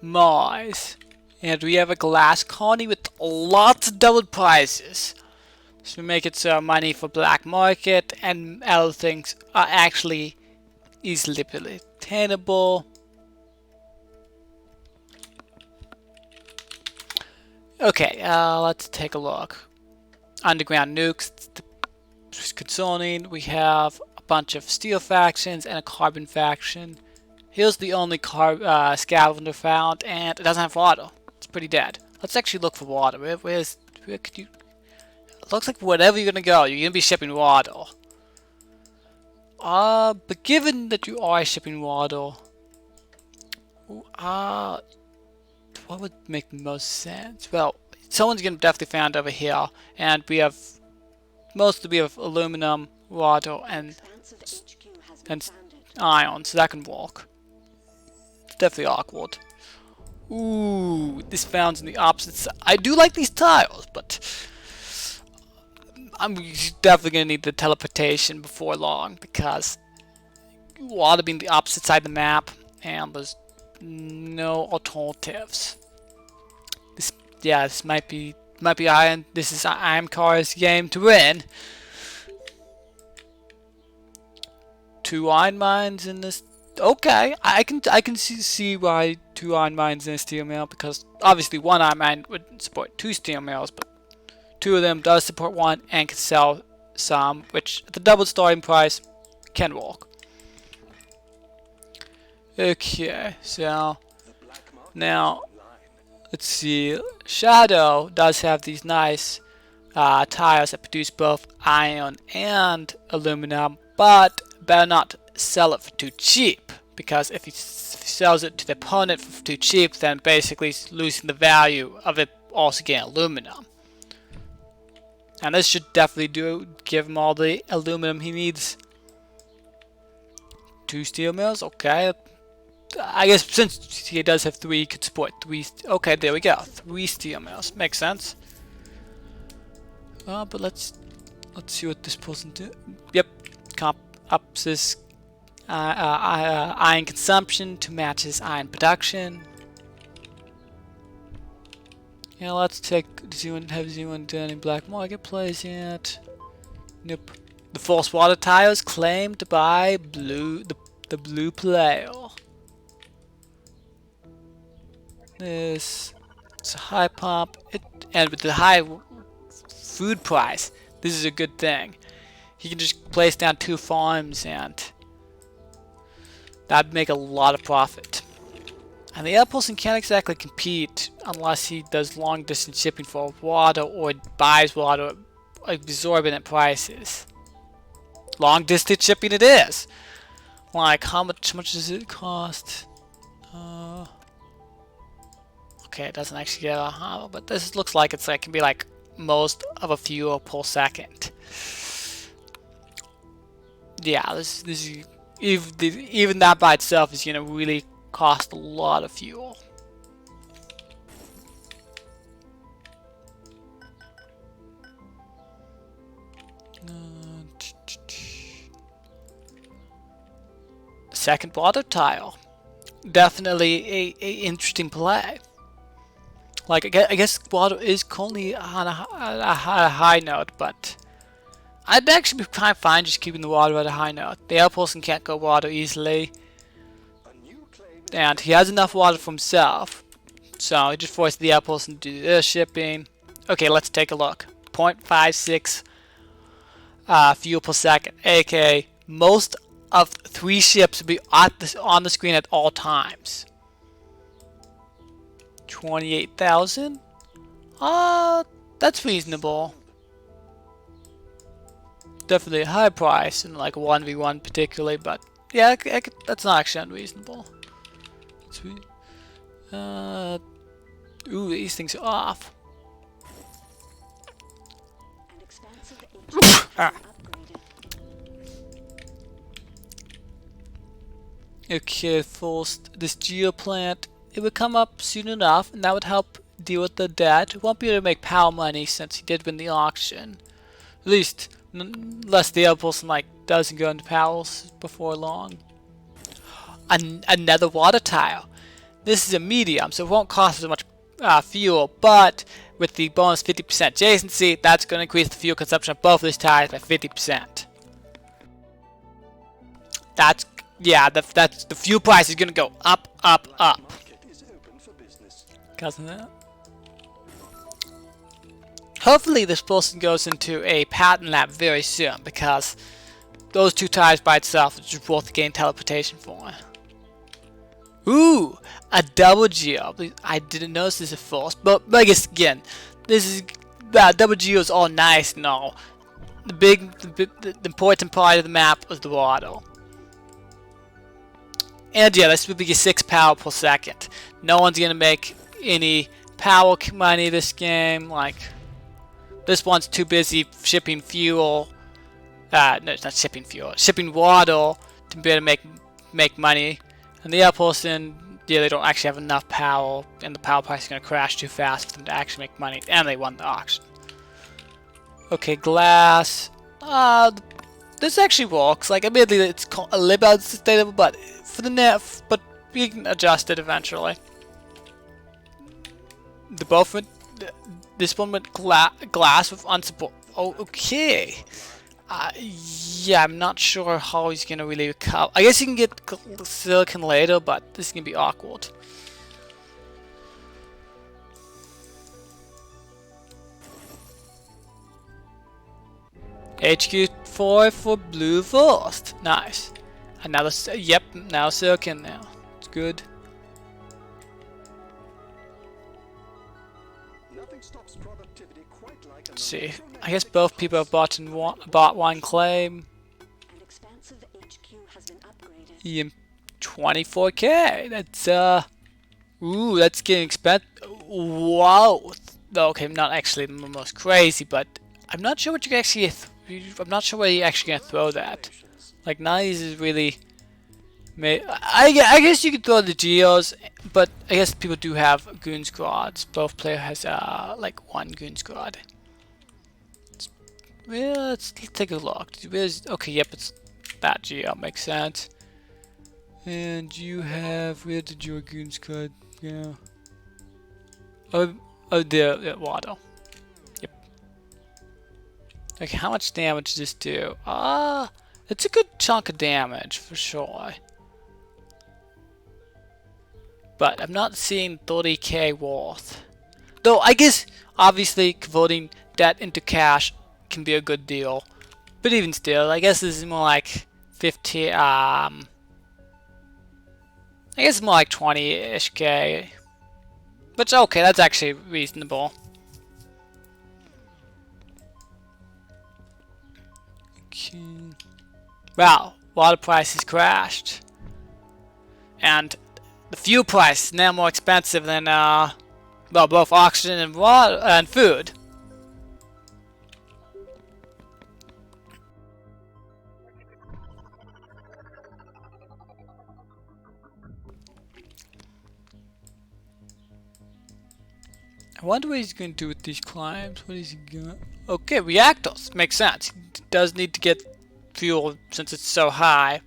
Mars. And we have a glass colony with lots of double prizes. So we make it so money for black market and other things are actually easily attainable. Okay, let's take a look. Underground nukes concerning. We have a bunch of steel factions and a carbon faction. Here's the only scavenger found, and it doesn't have water. It's pretty dead. Let's actually look for water. Where could you? It looks like wherever you're gonna go, you're gonna be shipping water. But given that you are shipping water, what would make the most sense? Well, someone's gonna definitely found over here, and we have aluminum, water, and iron, so that can work. It's definitely awkward. Ooh, this found's on the opposite side. I do like these tiles, but I'm definitely gonna need the teleportation before long because water being the opposite side of the map, and there's no alternatives. This might be iron. This is iamcarles' game to win. 2 iron mines in this. Okay, I can see why 2 iron mines in a steel mill, because obviously 1 iron mine would support 2 steel mills, but 2 of them does support 1 and can sell some, which at the double starting price can work. Okay, so now let's see. Shadow does have these nice tiles that produce both iron and aluminum, but better not sell it for too cheap, because if he sells it to the opponent for too cheap, then basically he's losing the value of it also getting aluminum. And this should definitely give him all the aluminum he needs. 2 steel mills, okay. I guess since he does have 3, he could support 3. Okay, there we go. 3 steel mills. Makes sense. But let's see what this person do. Yep, ups his iron consumption to match his iron production. Yeah, let's take. Have anyone done any black marketplace yet? Nope. The false water tiles claimed by the blue player. It's a high pump, and with the high food price, this is a good thing. He can just place down 2 farms, and that'd make a lot of profit. And the other person can't exactly compete unless he does long distance shipping for water or buys water at exorbitant prices. Long distance shipping it is. Like how much does it cost? Okay, it doesn't actually get a but this looks like it can be like most of a fuel per second. Yeah, this is even that by itself is gonna really cost a lot of fuel. Second water tile, definitely a interesting play. Like I guess water is currently on a high note, but I'd actually be kind of fine just keeping the water at a high note. The other person can't go water easily, and he has enough water for himself, so he just forced the other person to do their shipping. Okay, let's take a look. 0.56 fuel per second, aka most of 3 ships will be on the screen at all times. 28,000? That's reasonable. Definitely a high price in like 1v1 particularly, but yeah, that's not actually unreasonable. Sweet. Ooh, these things are off. Okay, first, this geoplant, it would come up soon enough, and that would help deal with the debt. It won't be able to make power money since he did win the auction. At least, unless the other person doesn't go into powers before long. Another water tile. This is a medium, so it won't cost as much fuel, but with the bonus 50% adjacency, that's going to increase the fuel consumption of both of these tires by 50%. That's, yeah, that's the fuel price is going to go up, up, up. Hopefully this person goes into a patent lab very soon, because those two tires by itself is just worth getting teleportation for. Ooh, a double geo. I didn't notice this at first, but I guess again, this is double geo is all nice and all. The important part of the map is the water. And yeah, this would be 6 power per second. No one's gonna make any power money this game. Like, this one's too busy shipping fuel. No, it's not shipping fuel. Shipping water to be able to make money. And the other person, yeah, they don't actually have enough power, and the power price is gonna crash too fast for them to actually make money. And they won the auction. Okay, glass. This actually works. Like, admittedly, it's a little unsustainable, but for the net, but you can adjust it eventually. The both went, this one went glass with unsupported. Oh, okay. Yeah, I'm not sure how he's gonna really recover. I guess you can get silicon later, but this is gonna be awkward. HQ4 for blue first. Nice. Another, yep, now silicon now. It's good. Let's see. I guess both people have bought one claim. EM 24K. That's ooh, that's getting expensive. Wow. Okay, not actually the most crazy, but I'm not sure what you can actually. I'm not sure where you're actually gonna throw that. Like, nice is really. I guess you could throw the geos, but I guess people do have goon squads. Both player has like one goon squad. Well, let's take a look. Okay, yep, it's that geo, makes sense. And you have, where did your goon squad go? Oh, there, water. Yep. Okay, how much damage does this do? It's a good chunk of damage for sure. But I'm not seeing 30k worth. Though I guess obviously converting that into cash can be a good deal. But even still, I guess this is more like 50 I guess it's more like 20-ish k. But okay, that's actually reasonable. Okay. Wow, water prices crashed. And the fuel price is now more expensive than well, both oxygen and water and food. I wonder what he's going to do with these climbs. What is he going? Okay, reactors makes sense. He does need to get fuel since it's so high.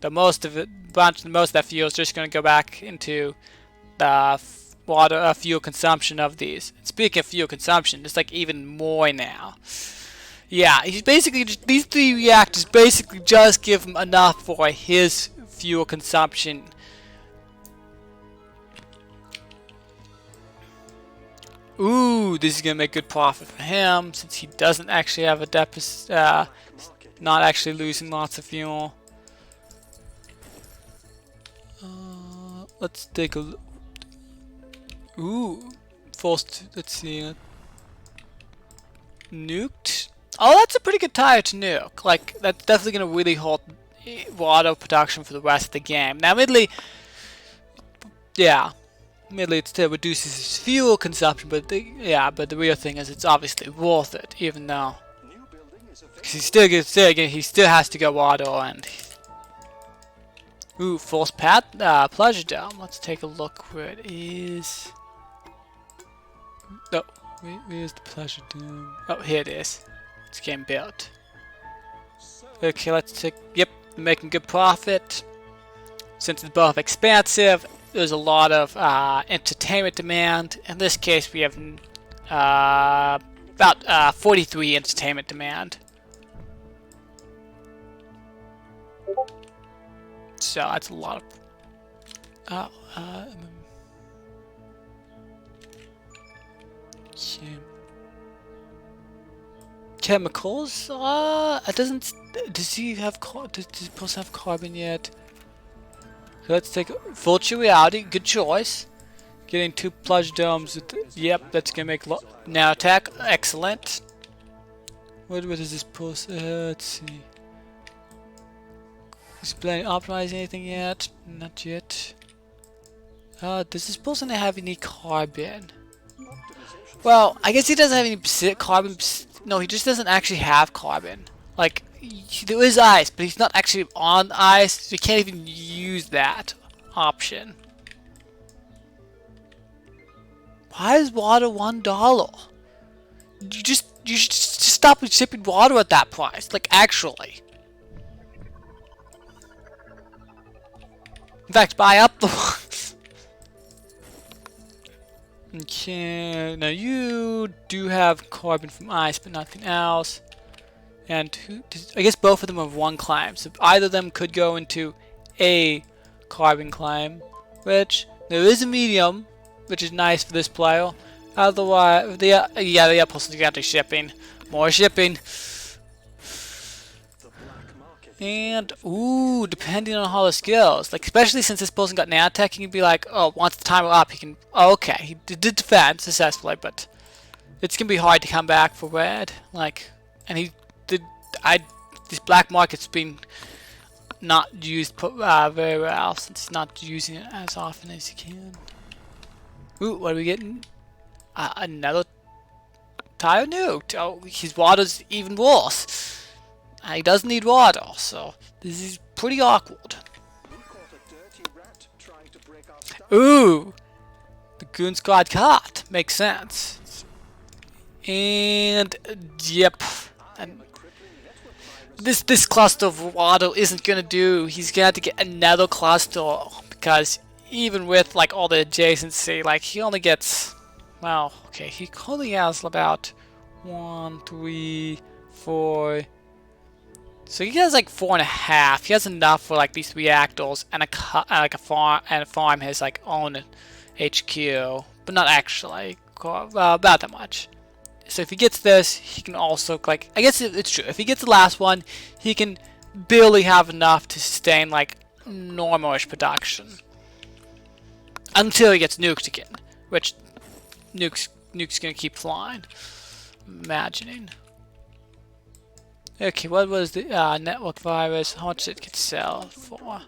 But most of that fuel is just going to go back into the water fuel consumption of these. And speaking of fuel consumption, it's like even more now. Yeah, he's basically just, these 3 reactors basically just give him enough for his fuel consumption. Ooh, this is gonna make good profit for him since he doesn't actually have a deficit, not actually losing lots of fuel. Let's take a look. Ooh, first, let's see. Nuked. Oh, that's a pretty good tire to nuke. Like, that's definitely gonna really hold water production for the rest of the game. Now, admittedly, yeah. Admittedly, it still reduces his fuel consumption, but the real thing is it's obviously worth it, even though he still has to go water and ooh, false pleasure dome. Let's take a look where it is. Oh, where's the pleasure dome? Oh, here it is. It's getting built. Okay, let's take. Yep, making good profit since it's both expansive there's a lot of entertainment demand. In this case, we have about 43 entertainment demand. So that's a lot of. Chemicals? It doesn't. Does he have? Does he supposed to have carbon yet? Let's take virtual reality. Good choice. Getting 2 plunge domes. Yep, that's gonna make now attack. Excellent. What is this post? Let's see. Is he planning optimize anything yet? Not yet. Does this person have any carbon? Well, I guess he doesn't have any carbon. No, he just doesn't actually have carbon. Like, there is ice, but he's not actually on ice, so you can't even use that option. Why is water $1? You should just stop shipping water at that price. Like, actually. In fact, buy up the. Okay, now you do have carbon from ice, but nothing else. And I guess both of them have 1 climb, so either of them could go into a carbon climb, which there is a medium, which is nice for this player. Otherwise, the other person got to shipping, more shipping. And, ooh, depending on how the skills, like, especially since this person got nanotech, he can be like, oh, once the timer up, he can, oh, okay, he did defend successfully, but it's gonna be hard to come back for red, like, and this black market's been not used very well, since he's not using it as often as he can. Ooh, what are we getting? Another tire nuked. Oh, his water's even worse. He does need water, so this is pretty awkward. Ooh! The Goon Squad caught. Makes sense. And, yep. And this cluster of water isn't gonna do. He's gonna have to get another cluster, because even with, like, all the adjacency, like, he only gets, well, okay, he only has about 1, 3, 4... So he has like 4.5. He has enough for like these reactors and a farm has like own HQ, but not actually about that much. So if he gets this, he can also like, I guess it's true. If he gets the last one, he can barely have enough to sustain like normalish production until he gets nuked again, which nuke's gonna keep flying. Imagining. Okay, what was the network virus? How much did it sell for?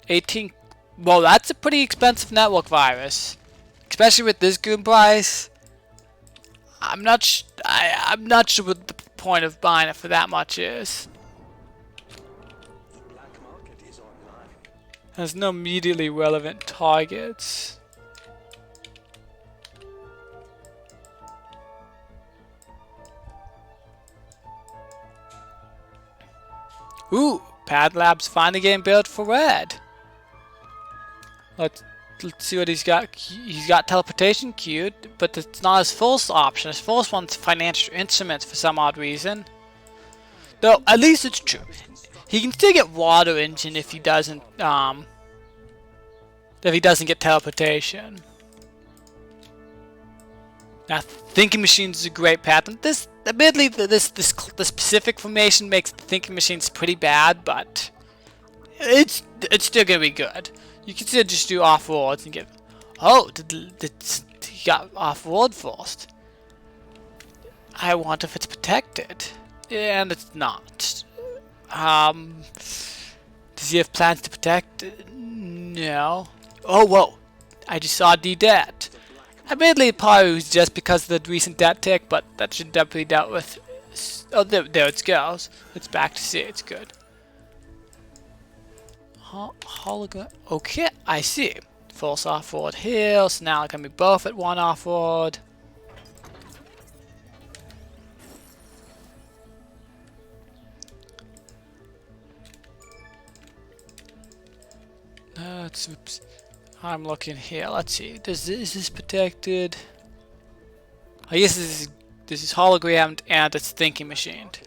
18. Well, that's a pretty expensive network virus, especially with this goon price. I'm not sure what the point of buying it for that much is. There's no immediately relevant targets. Ooh, Pad Lab's finally getting built for red. Let's see what he's got. He's got teleportation queued, but it's not his first option. His first one's financial instruments for some odd reason. Though at least it's true. He can still get water engine if he doesn't get teleportation. Now, thinking machines is a great pattern. Admittedly, the specific formation makes the thinking machines pretty bad, but it's still gonna be good. You can still just do Offworld and get. Oh, he got Offworld first. I wonder if it's protected, and it's not. Does he have plans to protect it? No. Oh, whoa! I just saw D debt. Admittedly, it probably was just because of the recent debt tick, but that should definitely be dealt with. Oh, there it goes. It's back to see. It's good. Hologram. Okay, I see. False Offworld here, so now it's gonna be both at 1 Offworld. Oops. I'm looking here. Let's see. Is this protected? I guess this is hologrammed and it's thinking machined.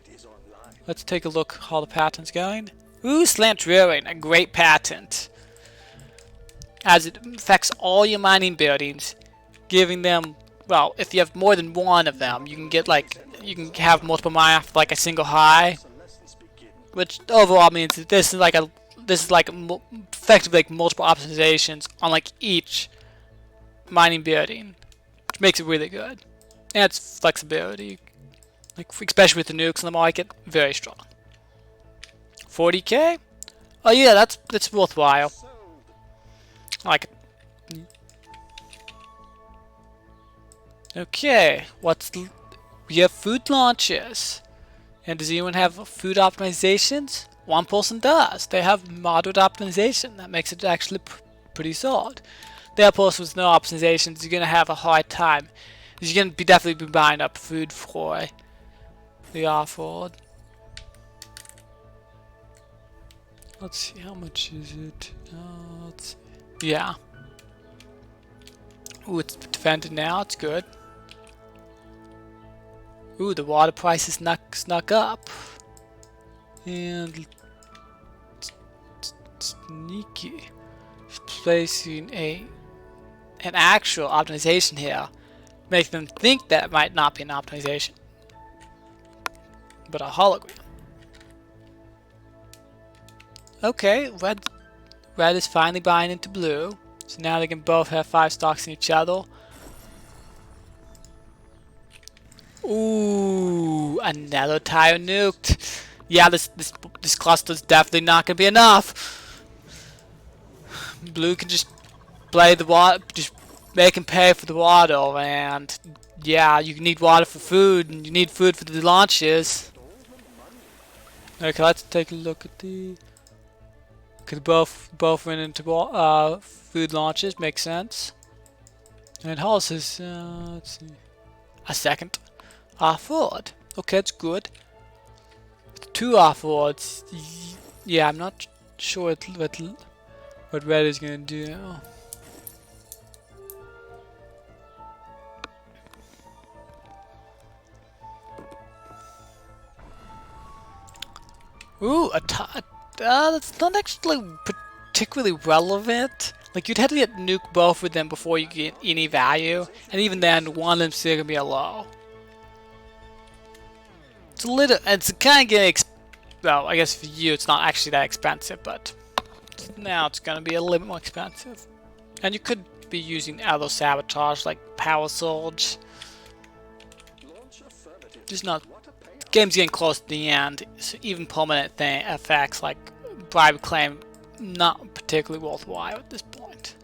Let's take a look how the pattern's going. Ooh, slant rearing, a great patent. As it affects all your mining buildings, giving them, well, if you have more than one of them, you can get you can have multiple mine after like a single high, which overall means that this is effectively like multiple optimizations on like each mining building, which makes it really good. And it's flexibility, like especially with the nukes in the market, very strong. 40k? Oh yeah, that's worthwhile. I like it. Okay, we have food launches. And does anyone have food optimizations? One person does. They have moderate optimization. That makes it actually pretty solid. The other person with no optimizations, you're gonna have a hard time. You're gonna definitely be buying up food for the Offworld. Let's see, how much is it? Let's see. Yeah. Ooh, it's defended now. It's good. Ooh, the water price is snuck up. And sneaky. Placing an actual optimization here, make them think that it might not be an optimization, but a hologram. Okay, red is finally buying into blue, so now they can both have 5 stocks in each other. Ooh, another tire nuked. Yeah, this cluster's definitely not gonna be enough. Blue can just play the water, just make him pay for the water, and yeah, you need water for food, and you need food for the launches. Okay, let's take a look at the. Cause both went into food launches, makes sense. And horses, let's see, a second. Offworld. Okay, that's good. 2 Offworlds. Yeah, I'm not sure what red is gonna do. Ooh, that's not actually particularly relevant. Like, you'd have to get nuke both of them before you get any value, and even then, one of them's still gonna be a low. It's kind of getting, well, I guess for you it's not actually that expensive, but now it's gonna be a little bit more expensive. And you could be using other sabotage like power surge. Just not. The game's getting close to the end, so even permanent effects like bribe claim, not particularly worthwhile at this point.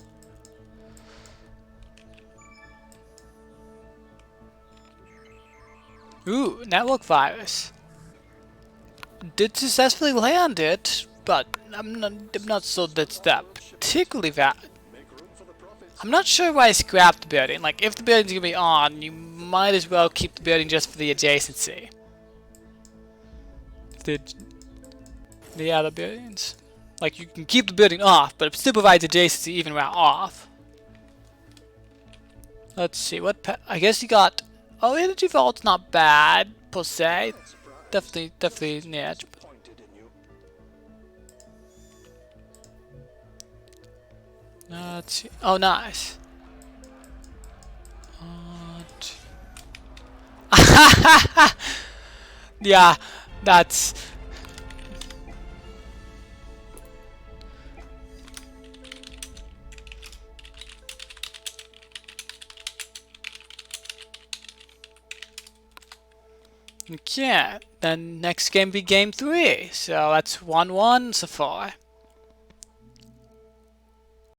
Ooh, network virus. Did successfully land it, but I'm not so that's that particularly valid. I'm not sure why I scrapped the building. Like, if the building's gonna be on, you might as well keep the building just for the adjacency. The other buildings. Like, you can keep the building off, but it still provides adjacency even while off. Let's see, I guess you got. Oh, energy vault's not bad per se. Definitely an edge. Let's see. Oh, nice. Yeah, that's. Okay, then next game be game 3. So that's 1-1 so far.